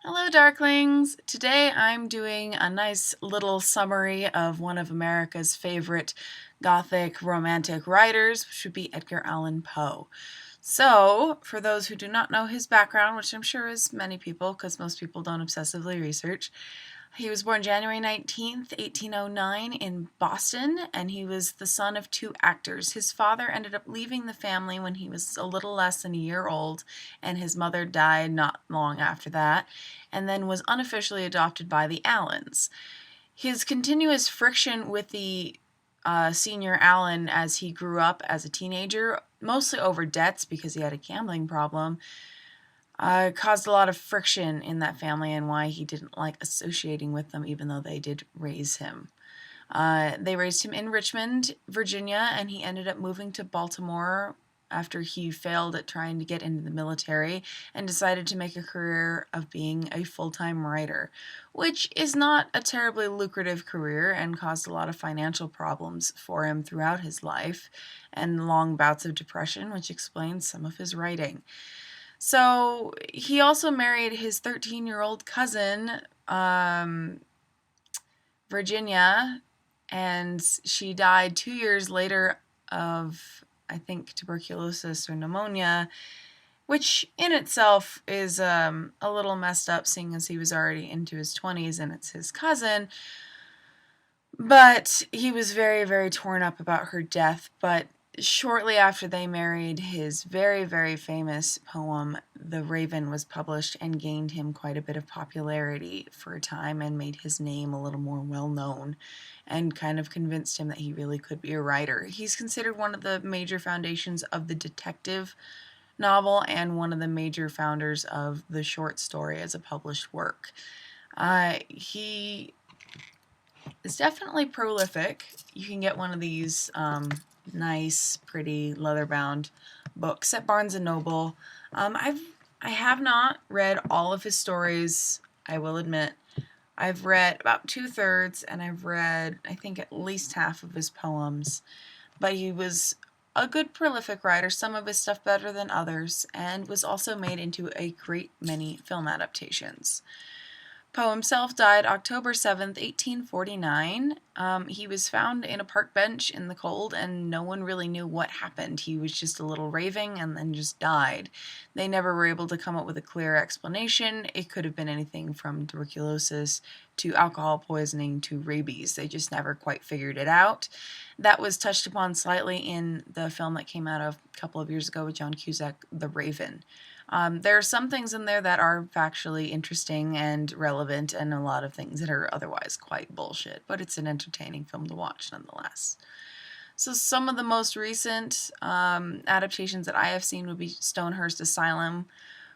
Hello, Darklings! Today I'm doing a nice little summary of one of America's favorite Gothic romantic writers, which would be Edgar Allan Poe. So, for those who do not know his background, which I'm sure is many people, because most people don't obsessively research, he was born January 19th, 1809 in Boston, and he was the son of two actors. His father ended up leaving the family when he was a little less than a year old, and his mother died not long after that, and then was unofficially adopted by the Allens. His continuous friction with the senior Allen as he grew up as a teenager, mostly over debts because he had a gambling problem, caused a lot of friction in that family and why he didn't like associating with them, even though they did raise him. They raised him in Richmond, Virginia, and he ended up moving to Baltimore after he failed at trying to get into the military and decided to make a career of being a full-time writer, which is not a terribly lucrative career and caused a lot of financial problems for him throughout his life and long bouts of depression, which explains some of his writing. So he also married his 13-year-old cousin, Virginia, and she died 2 years later of, I think, tuberculosis or pneumonia, which in itself is a little messed up, seeing as he was already into his 20s and it's his cousin. But he was very, very torn up about her death. But shortly after they married, his very, very famous poem, The Raven, was published and gained him quite a bit of popularity for a time and made his name a little more well-known and kind of convinced him that he really could be a writer. He's considered one of the major foundations of the detective novel and one of the major founders of the short story as a published work. He is definitely prolific. You can get one of these nice, pretty, leather-bound books at Barnes & Noble. I have not read all of his stories, I will admit. I've read about 2/3, and I've read, I think, at least half of his poems. But he was a good, prolific writer, some of his stuff better than others, and was also made into a great many film adaptations. Poe himself died October 7th, 1849. He was found in a park bench in the cold, and no one really knew what happened. He was just a little raving and then just died. They never were able to come up with a clear explanation. It could have been anything from tuberculosis to alcohol poisoning to rabies. They just never quite figured it out. That was touched upon slightly in the film that came out a couple of years ago with John Cusack, The Raven. There are some things in there that are factually interesting and relevant, and a lot of things that are otherwise quite bullshit, but it's an entertaining film to watch nonetheless. So some of the most recent adaptations that I have seen would be Stonehearst Asylum,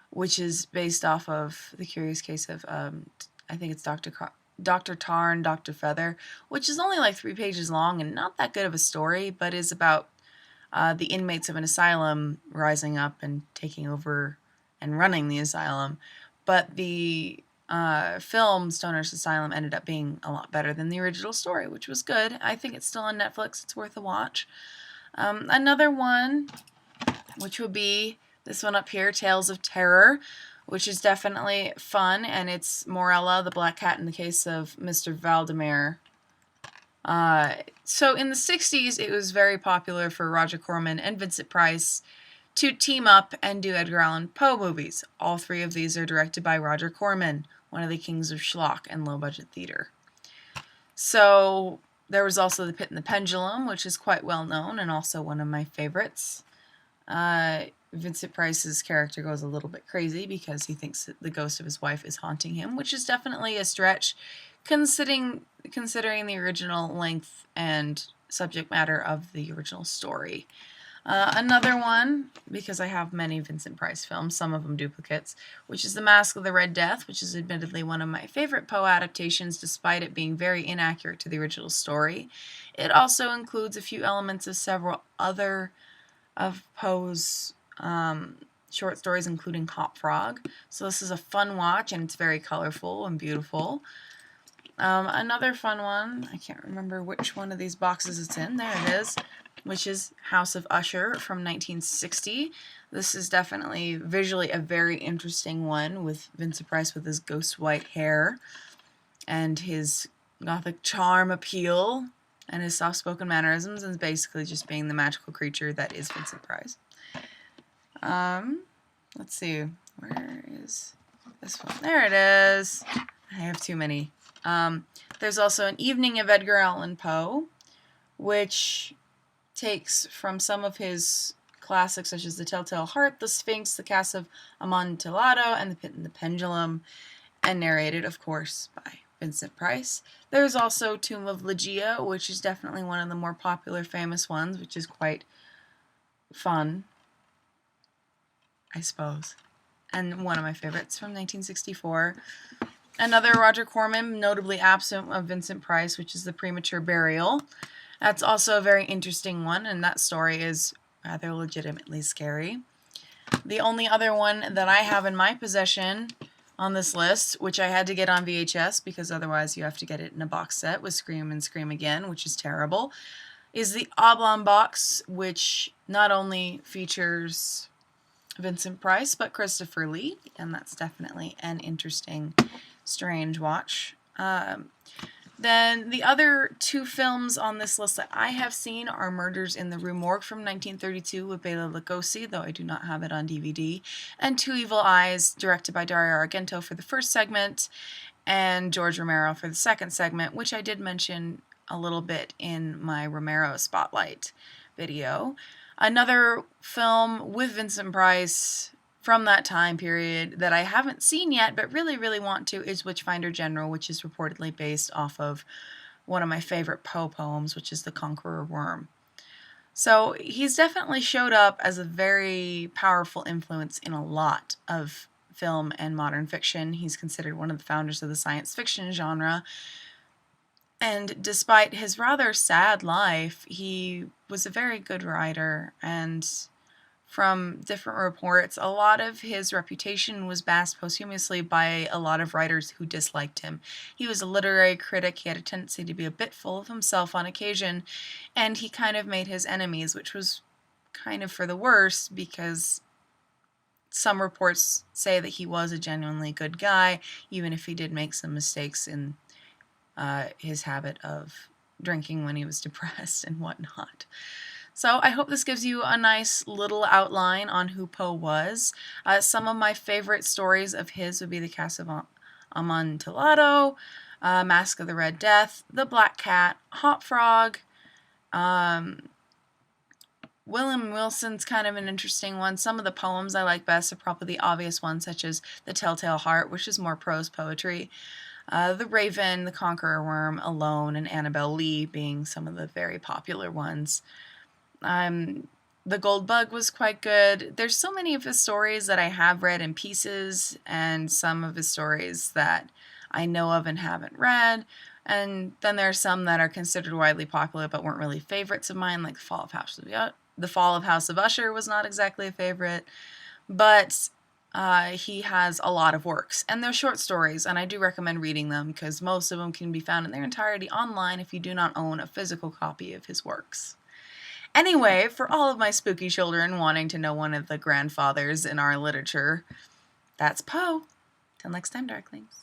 which is based off of the curious case of, I think it's Dr. Tar and Dr. Feather, which is only like 3 pages long and not that good of a story, but is about the inmates of an asylum rising up and taking over and running the asylum. But the film Stonehearst Asylum ended up being a lot better than the original story, which was good. I think it's still on Netflix. It's worth a watch. Another one, which would be this one up here, Tales of Terror, which is definitely fun, and it's Morella, the black cat in the case of Mr. Valdemar. So in the 60s, it was very popular for Roger Corman and Vincent Price to team up and do Edgar Allan Poe movies. All 3 of these are directed by Roger Corman, one of the kings of schlock and low-budget theater. So there was also The Pit and the Pendulum, which is quite well known and also one of my favorites. Vincent Price's character goes a little bit crazy because he thinks that the ghost of his wife is haunting him, which is definitely a stretch considering the original length and subject matter of the original story. Another one, because I have many Vincent Price films, some of them duplicates, which is The Mask of the Red Death, which is admittedly one of my favorite Poe adaptations, despite it being very inaccurate to the original story. It also includes a few elements of several other of Poe's short stories, including Hop Frog. So this is a fun watch, and it's very colorful and beautiful. Another fun one, I can't remember which one of these boxes it's in. There it is. which is House of Usher from 1960. This is definitely visually a very interesting one, with Vincent Price with his ghost white hair and his gothic charm appeal and his soft-spoken mannerisms, and basically just being the magical creature that is Vincent Price. Let's see, where is this one? There it is. I have too many. There's also An Evening of Edgar Allan Poe, which takes from some of his classics such as The Telltale Heart, The Sphinx, The Cask of Amontillado, and The Pit and the Pendulum, and narrated, of course, by Vincent Price. There's also Tomb of Ligeia, which is definitely one of the more popular, famous ones, which is quite fun, I suppose, and one of my favorites from 1964. Another Roger Corman, notably absent of Vincent Price, which is The Premature Burial. That's also a very interesting one, and that story is rather legitimately scary. The only other one that I have in my possession on this list, which I had to get on VHS because otherwise you have to get it in a box set with Scream and Scream Again, which is terrible, is the Oblong Box, which not only features Vincent Price but Christopher Lee, and that's definitely an interesting, strange watch. Then the other two films on this list that I have seen are Murders in the Rue Morgue from 1932 with Bela Lugosi, though I do not have it on DVD, and Two Evil Eyes, directed by Dario Argento for the first segment, and George Romero for the second segment, which I did mention a little bit in my Romero Spotlight video. Another film with Vincent Price from that time period that I haven't seen yet but really, really want to is Witchfinder General, which is reportedly based off of one of my favorite Poe poems, which is The Conqueror Worm. So he's definitely showed up as a very powerful influence in a lot of film and modern fiction. He's considered one of the founders of the science fiction genre. And despite his rather sad life, he was a very good writer, and from different reports, a lot of his reputation was masked posthumously by a lot of writers who disliked him. He was a literary critic, he had a tendency to be a bit full of himself on occasion, and he kind of made his enemies, which was kind of for the worst, because some reports say that he was a genuinely good guy, even if he did make some mistakes in his habit of drinking when he was depressed and whatnot. So I hope this gives you a nice little outline on who Poe was. Some of my favorite stories of his would be The Cask of Amontillado, Mask of the Red Death, The Black Cat, Hop Frog. William Wilson's kind of an interesting one. Some of the poems I like best are probably the obvious ones, such as The Telltale Heart, which is more prose poetry. The Raven, The Conqueror Worm, Alone, and Annabel Lee being some of the very popular ones. The Gold Bug was quite good. There's so many of his stories that I have read in pieces, and some of his stories that I know of and haven't read. And then there are some that are considered widely popular but weren't really favorites of mine, like The Fall of House of Usher was not exactly a favorite. But he has a lot of works, and they're short stories, and I do recommend reading them because most of them can be found in their entirety online if you do not own a physical copy of his works. Anyway, for all of my spooky children wanting to know one of the grandfathers in our literature, that's Poe. Till next time, Darklings.